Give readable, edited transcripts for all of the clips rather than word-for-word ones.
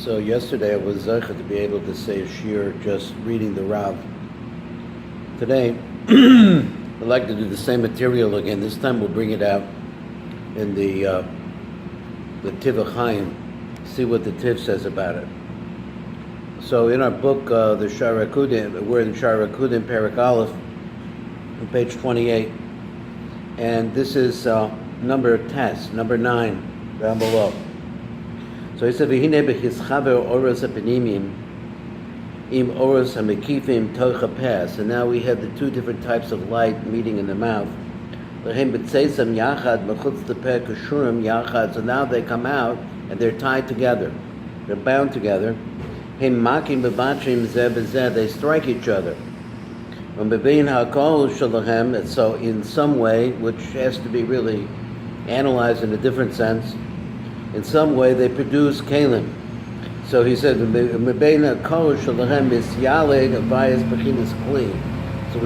So yesterday I was zeicher to be able to say a shiur just reading the Rav. Today I'd like to do the same material again. This time we'll bring it out in the Tiv Hachayim, see what the Tiv says about it. So in our book, the Shaar Haakudim, we're in Shaar Haakudim, Perek Aleph, on page 28, and this is number 9 down below. So he said, "V'hinei b'chischaver oros hapenimim im oros hamekifim tocha peh." So now we have the two different types of light meeting in the mouth. L'hem b'tzeisam yachad mechutz lepeh kashurim yachad. So now they come out and they're tied together. They're bound together. Hem makim b'batrim zeh b'zeh. They strike each other. And bebein hakol shalahem. So in some way, which has to be really analyzed in a different sense, in some way they produce kalim. So he said, so we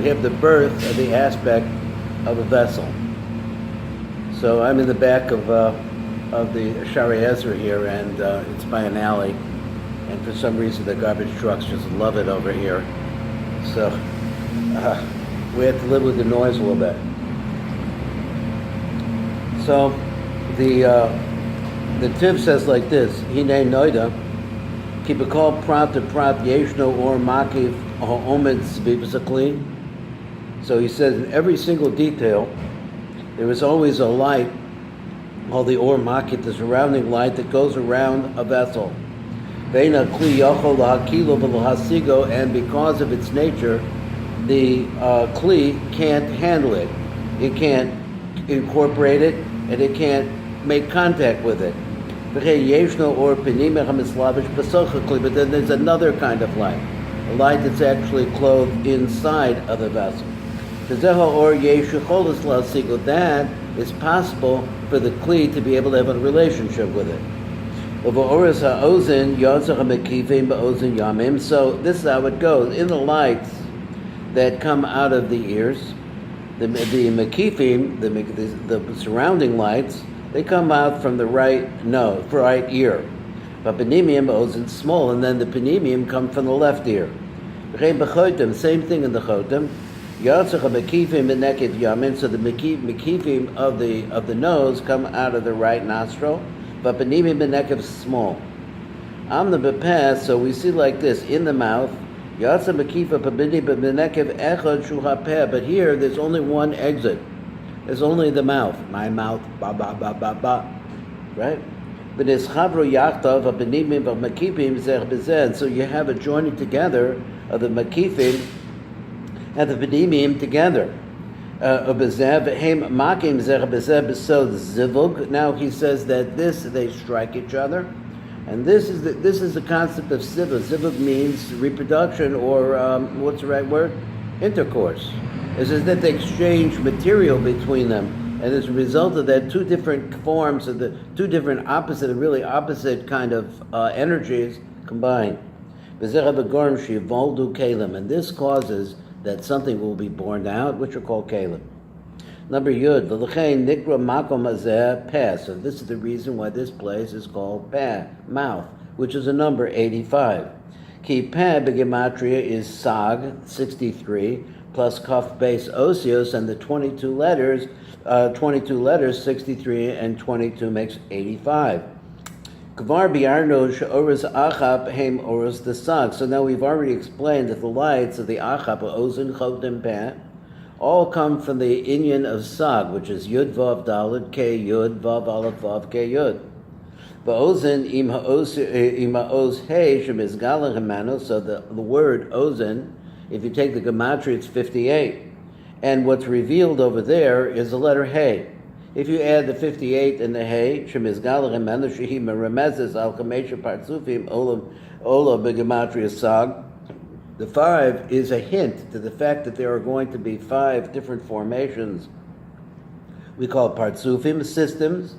have the birth of the aspect of a vessel. So I'm in the back of the Shaar Ezra here, and it's by an alley, and for some reason the garbage trucks just love it over here. So we have to live with the noise a little bit. So the Tiv says like this: Hinei noida, keep a call prat to prat yeshno or makif ha'omed zbibasakli. So he says in every single detail, there is always a light, called the or makif, the surrounding light that goes around a vessel. Veina kli yachol lahakilo v'lahasigo, and because of its nature, the kli can't handle it. It can't incorporate it, and it can't make contact with it. But then there's another kind of light, a light that's actually clothed inside of the vessel. That is possible for the kli to be able to have a relationship with it. So this is how it goes. In the lights that come out of the ears, the mekifim, the surrounding lights, they come out from the right ear. But penimium ozen small, and then the penimium come from the left ear. Same thing in the chotem. So the mekifim of the nose come out of the right nostril, but penimium benekev small. Am the bepeh, so we see like this in the mouth. But here there's only one exit. There's only the mouth. My mouth, ba ba ba ba ba, right? But it's chavro yachtav hapenimim v'makifim zeh b'zeh. So you have a joining together of the makifim and the penimim together. B'zeh v'hem makim zeh b'zeh b'sod zivug. Now he says that they strike each other, and this is the concept of zivug. Zivug means reproduction, or what's the right word? Intercourse. It says that they exchange material between them, and as a result of that, two different forms of the two different opposite, really opposite kind of energies combine. And this causes that something will be born out, which are called kalim. Number yud, nikra makom hazeh peh. So this is the reason why this place is called peh, mouth, which is a number 85. Ki peh b'gematria is sag, 63. Plus kaf base osios, and the 22 letters, 63 and 22 makes 85. Kvar biarno she'oros achap hem oros the sag. So now we've already explained that the lights of the achap, ozen, chotem, peh, all come from the inyan of sag, which is yud vav daled k yud vav aleph vav k yud. Ba'ozen im ha'oz hey shemizgalach hemano. So the word ozen, if you take the gematria, it's 58. And what's revealed over there is the letter Hey. If you add the 58 and the Hey, Shemizgalach and Shehi Meremezes Al Kamesha Partsufim Ola Begematria Sag, the 5 is a hint to the fact that there are going to be 5 different formations. We call Partsufim systems.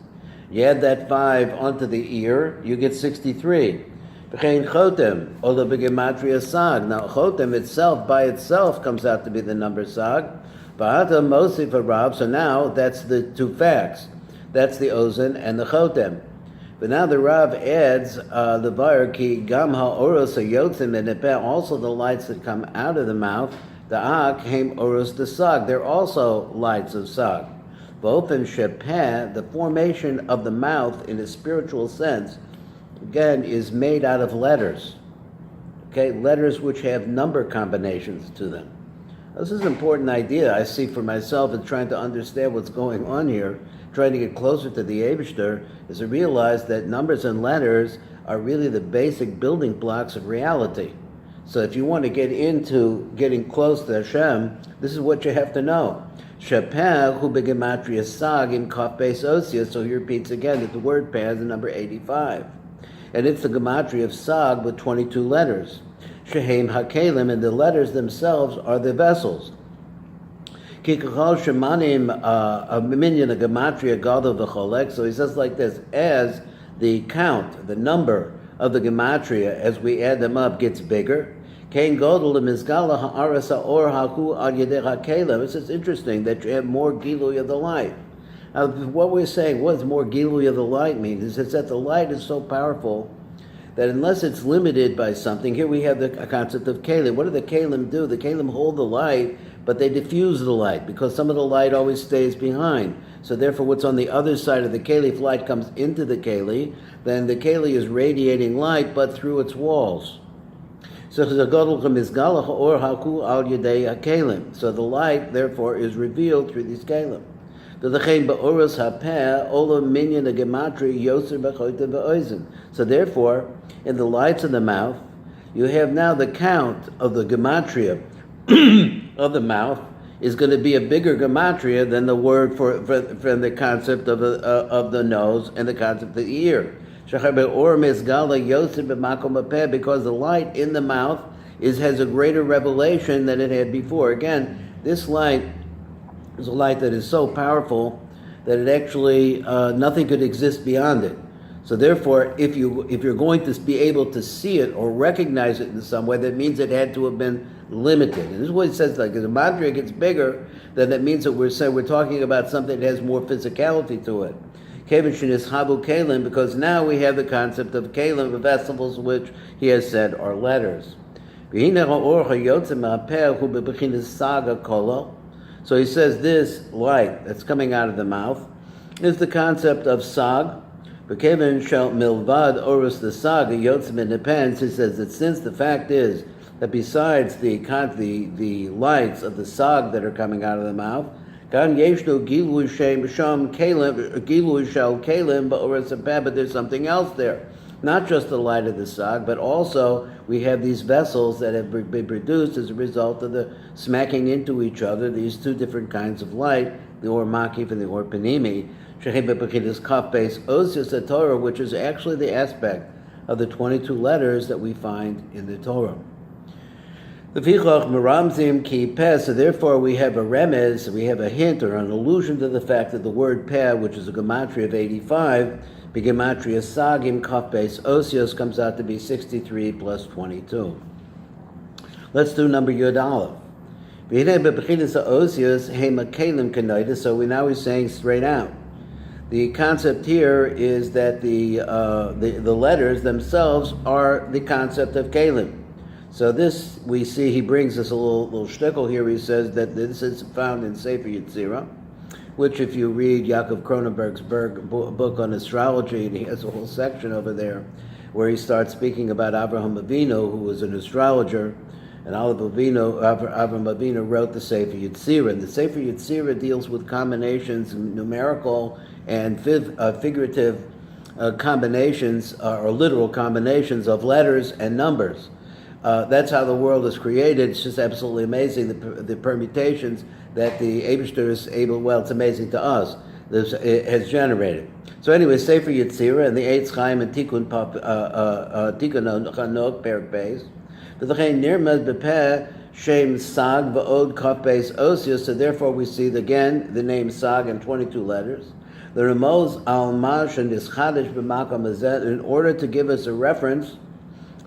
You add that 5 onto the ear, you get 63. Chotem, ola b'gematria sag. Now, chotem itself, by itself, comes out to be the number sag. V'hata mosif harav. So now, that's the two facts. That's the ozen and the chotem. But now the Rav adds the var ki gam ha'oros hayotzim menepeh, also the lights that come out of the mouth, the ak hem oros the sag. They're also lights of sag. Both in shepeh, the formation of the mouth in a spiritual sense, again, is made out of letters. Okay, letters which have number combinations to them. This is an important idea I see for myself in trying to understand what's going on here, trying to get closer to the Eibishter, is to realize that numbers and letters are really the basic building blocks of reality. So if you want to get into getting close to Hashem, this is what you have to know. Shepeh hu begematria sag im kaf beis osia. So he repeats again that the word peh is the number 85. And it's the gematria of sag with 22 letters. Shehem hakelim, and the letters themselves are the vessels. Kikachal shemanim a minyan a gematria gadol v'cholek. So he says like this: as the count, the number of the gematria, as we add them up, gets bigger. Kain gadol lemizgala ha'aras ha'or haku al yedei hakelim. It's interesting that you have more gilui of the light. What we're saying, what does more gilui of the light mean? Is that the light is so powerful that unless it's limited by something, here we have the concept of kalim. What do the kalim do? The kalim hold the light, but they diffuse the light because some of the light always stays behind. So therefore, what's on the other side of the keli, if light comes into the keli, then the keli is radiating light, but through its walls. So the light, therefore, is revealed through these kalim. So therefore, in the lights of the mouth, you have now the count of the gematria of the mouth is going to be a bigger gematria than the word for the concept of the nose and the concept of the ear. Because the light in the mouth has a greater revelation than it had before. Again, this light is a light that is so powerful that it actually nothing could exist beyond it. So therefore, if you're going to be able to see it or recognize it in some way, that means it had to have been limited. And this is what it says, like, as a madriga gets bigger, then that means that we're talking about something that has more physicality to it. Kevin is habu kalim, because now we have the concept of kalim, the vessels which he has said are letters. So he says this light that's coming out of the mouth is the concept of sag. Kevin shall milvad orus the sag yotzim depends. He says that since the fact is that besides the lights of the sag that are coming out of the mouth, but there's something else there. Not just the light of the sag, but also we have these vessels that have been produced as a result of the smacking into each other, these two different kinds of light, the or makif and the or panimi, which is actually the aspect of the 22 letters that we find in the Torah. So therefore we have a remez, we have a hint or an allusion to the fact that the word peh, which is a gematria of 85, the gematria sagim kaf beis osios comes out to be 63 plus 22. Let's do number yud aleph. So we're saying straight out. The concept here is that the letters themselves are the concept of kalim. So this, we see, he brings us a little shtickle here. He says that this is found in Sefer Yetzirah, which if you read Yaakov Cronenberg's book on astrology, and he has a whole section over there where he starts speaking about Avraham Avinu, who was an astrologer, and Avraham Avinu wrote the Sefer Yetzirah. And the Sefer Yetzirah deals with combinations, numerical and figurative combinations, or literal combinations of letters and numbers. That's how the world is created. It's just absolutely amazing, the permutations that the Eibishter is able, well, it's amazing to us, it has generated. So anyway, Sefer Yetzirah and the Eitz Chaim and Tikkun Chanok, Perek Beis. V'chein nirmad b'peh shem sag v'od kaf beis osios. So therefore we see again the name sag in 22 letters. The Ramos al mash and ischadish b'makam hazeh, in order to give us a reference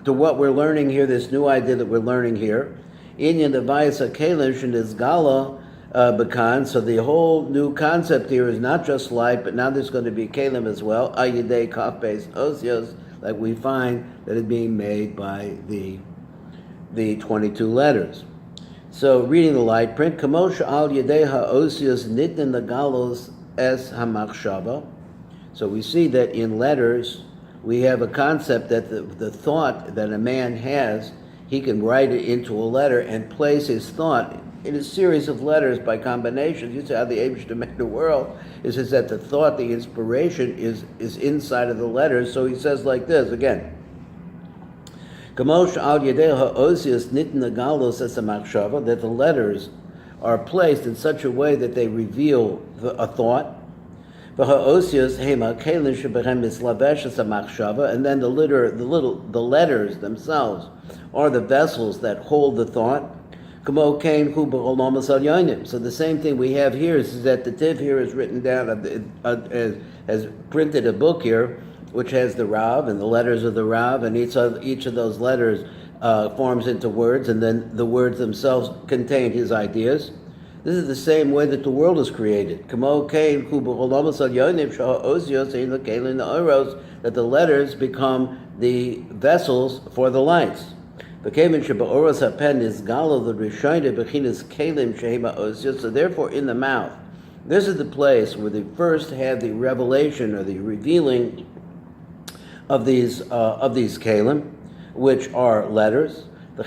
to what we're learning here, this new idea that we're learning here. Inyan devayis hakelish and isgala Bakan. So the whole new concept here is not just light, but now there's going to be kelim as well. Ayidei kaf-beis osios, like we find that it's being made by the 22 letters. So reading the light print, Kamosh al yedei ha'osios nitnin legalos es hamachshava. So we see that in letters we have a concept that the thought that a man has, he can write it into a letter and place his thought in a series of letters by combinations. You see how the Eibishter made the world is that the thought, the inspiration is inside of the letters. So he says like this again. Kamosh al yedei ha'osios nitnin legalos es hamachshava, that the letters are placed in such a way that they reveal a thought. And then the letters themselves are the vessels that hold the thought. So the same thing we have here is that the Tiv here is written down, has printed a book here, which has the Rav and the letters of the Rav, and each of those letters forms into words, and then the words themselves contain his ideas. This is the same way that the world is created. That the letters become the vessels for the lights. So therefore in the mouth, this is the place where they first have the revelation or the revealing of these kelim, which are letters. So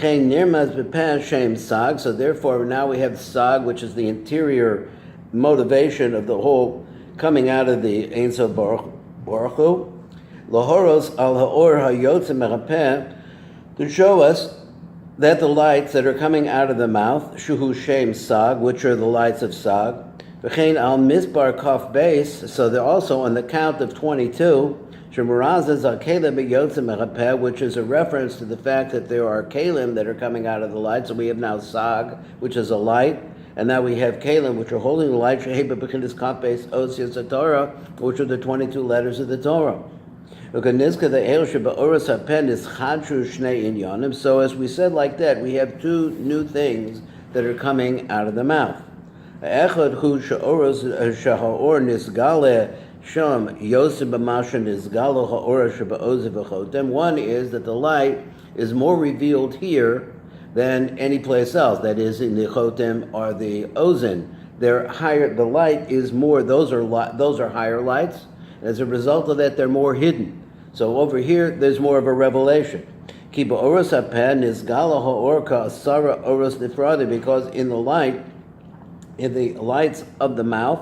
therefore now we have sag, which is the interior motivation of the whole coming out of the Ein Sof Baruch Hu. Lahoros al ha'or ha'yotzeh merapeh, to show us that the lights that are coming out of the mouth, shuhu shem sag, which are the lights of sag, v'chein al misbar kaf beis, so they're also on the count of 22, which is a reference to the fact that there are kelim that are coming out of the light. So we have now sag, which is a light, and now we have kelim, which are holding the light, which are the 22 letters of the Torah. So as we said like that, we have two new things that are coming out of the mouth. One is that the light is more revealed here than any place else. That is, in the chotem or the ozen, they're higher. The light is more. Those are higher lights. As a result of that, they're more hidden. So over here, there's more of a revelation. Because in the lights of the mouth,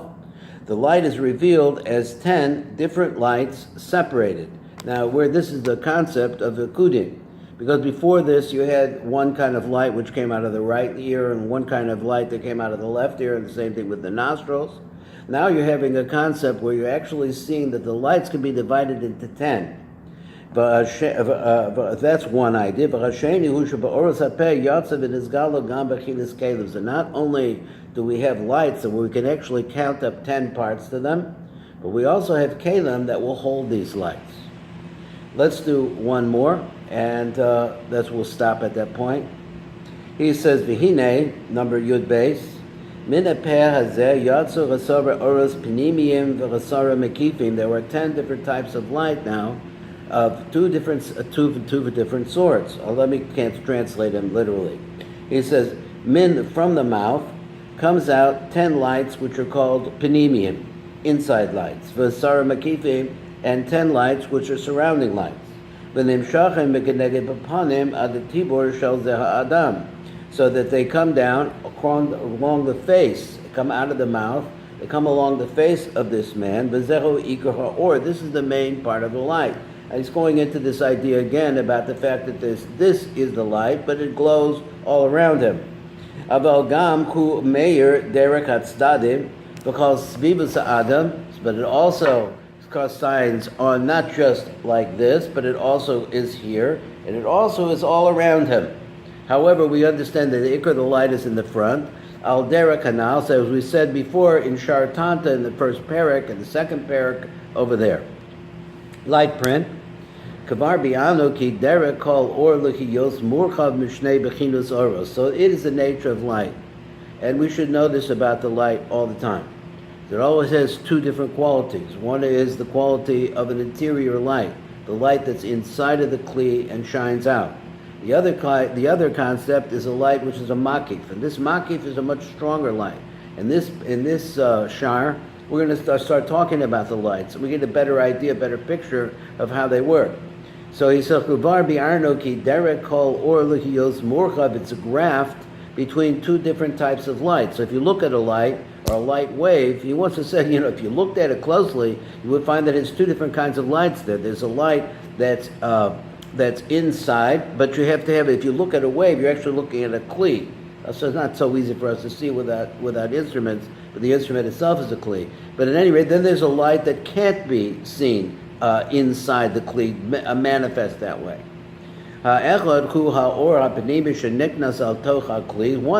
the light is revealed as 10 different lights separated. Now, where this is the concept of Haakudim, because before this you had one kind of light which came out of the right ear and one kind of light that came out of the left ear, and the same thing with the nostrils. Now you're having a concept where you're actually seeing that the lights can be divided into 10. That's one idea. So not only do we have lights and we can actually count up 10 parts to them, but we also have kelim that will hold these lights. Let's do one more, and we'll stop at that point. He says, V'hine, number Yud Beis, Min ha'peh hazeh yatzu chasara oros pnimiyim v'chasara mekifim. There were 10 different types of light now, of two different sorts. Let me can't translate them literally. He says, Min, from the mouth, comes out 10 lights which are called panemium, inside lights, v'sara makifim, and 10 lights which are surrounding lights. V'nimshachem b'keneged b'panim ad tibor shel zeh ha'adam, so that they come down along the face, come out of the mouth, they come along the face of this man. V'zehu ikar ha'or, this is the main part of the light. And he's going into this idea again about the fact that this is the light, but it glows all around him. Aval gam ku meir derek hatzdadim, because svivus adam, but it also cause signs are not just like this, but it also is here, and it also is all around him. However, we understand that the ikar, the light, is in the front. Al derek hanal, so as we said before in Shaar Tanta in the first Perek and the second Perek over there. Light print. Kavar biano ki derek kol or lechiyos murchav mishnei bechinus oros. So it is the nature of light. And we should know this about the light all the time. It always has two different qualities. One is the quality of an interior light, the light that's inside of the kli and shines out. The other concept is a light which is a makif, and this makif is a much stronger light. And in this Shaar, we're going to start talking about the lights. We get a better idea, a better picture of how they work. So he says, "Kuvar bi'arno ki derek kol or lihiyos morchav." It's a graft between two different types of light. So if you look at a light or a light wave, he wants to say, if you looked at it closely, you would find that it's two different kinds of lights there. There's a light that's inside, but you have to have it. If you look at a wave, you're actually looking at a kli. So it's not so easy for us to see without instruments, but the instrument itself is a kli. But at any rate, then there's a light that can't be seen inside the kli, manifest that way. One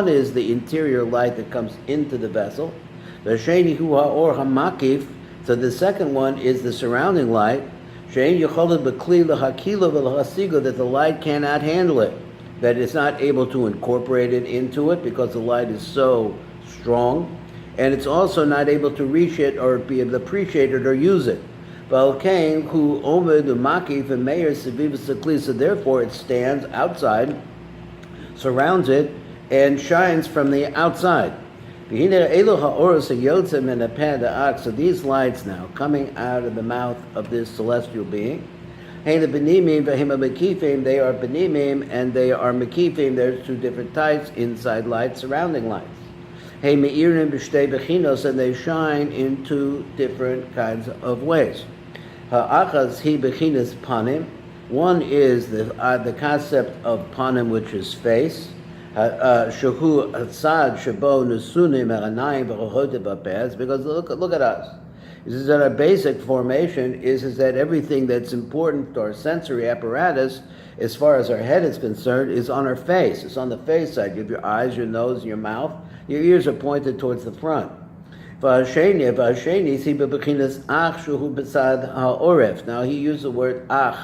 is the interior light that comes into the vessel. So the second one is the surrounding light, that the light cannot handle it, that it's not able to incorporate it into it because the light is so strong, and it's also not able to reach it or be able to appreciate it or use it. So therefore it stands outside, surrounds it, and shines from the outside. So these lights now coming out of the mouth of this celestial being, they are benimim and they are mekifim. There's two different types: inside lights, surrounding lights. And they shine in two different kinds of ways. One is the concept of panim, which is face. Because look at us. This is that our basic formation is that everything that's important to our sensory apparatus, as far as our head is concerned, is on our face. It's on the face side. You have your eyes, your nose, your mouth. Your ears are pointed towards the front. Now he used the word ach.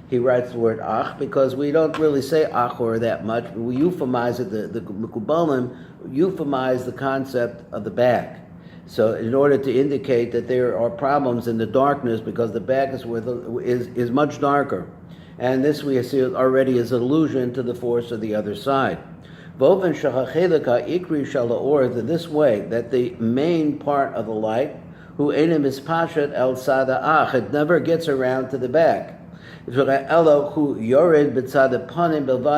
He writes the word ach because we don't really say achor that much. We euphemize it. The Mekubalim euphemize the concept of the back. So in order to indicate that there are problems in the darkness because the back is much darker. And this we see already as an allusion to the force of the other side. In this way, that the main part of the light, it never gets around to the back.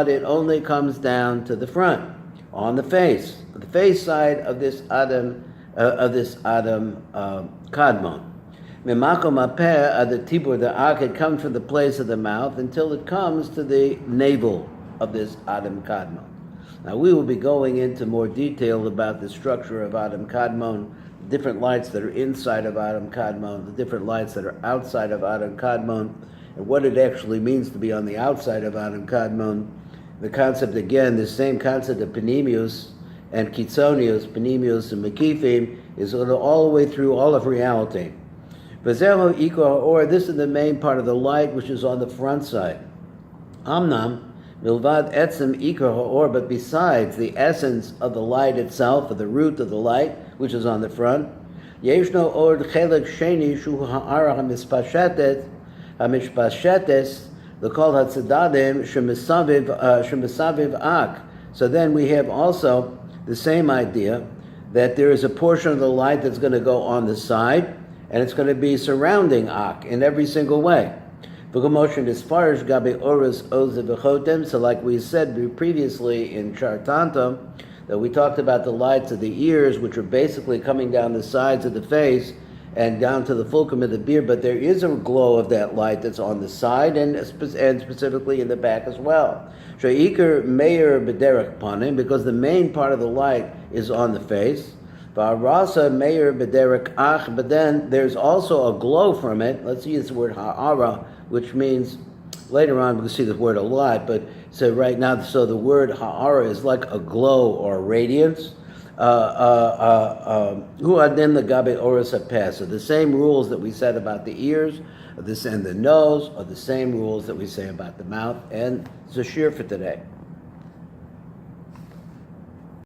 It only comes down to the front, on the face side of this Adam Kadmon. The tibur, the ark, it comes from the place of the mouth until it comes to the navel of this Adam Kadmon. Now we will be going into more detail about the structure of Adam Kadmon, the different lights that are inside of Adam Kadmon, the different lights that are outside of Adam Kadmon, and what it actually means to be on the outside of Adam Kadmon. The concept, again, the same concept of Panemius and Kitzonius, Panemius and Mekifim, is all the way through all of reality. This is the main part of the light, which is on the front side. Amnam, milvad etzem ikar ha'or, but besides the essence of the light itself, or the root of the light, which is on the front, yeshno od chelik sheni shu ha'ara ha'mispashetes, the kol ha'tzadadim shemisaviv ak. So then we have also the same idea that there is a portion of the light that's going to go on the side, and it's going to be surrounding ak in every single way. So like we said previously in Shaar Tantum, that we talked about the lights of the ears, which are basically coming down the sides of the face and down to the fulcrum of the beard, but there is a glow of that light that's on the side and specifically in the back as well. Sheikar meir b'derech panim, because the main part of the light is on the face. V'arasa meir b'derech ach, but then there's also a glow from it. Let's use the word ha'ara, which means, later on we'll see the word a lot, but so right now, so the word ha'ara is like a glow or a radiance. Who are then the gabe oris hapeh? So the same rules that we said about the ears, and the nose, are the same rules that we say about the mouth. And it's a shear for today.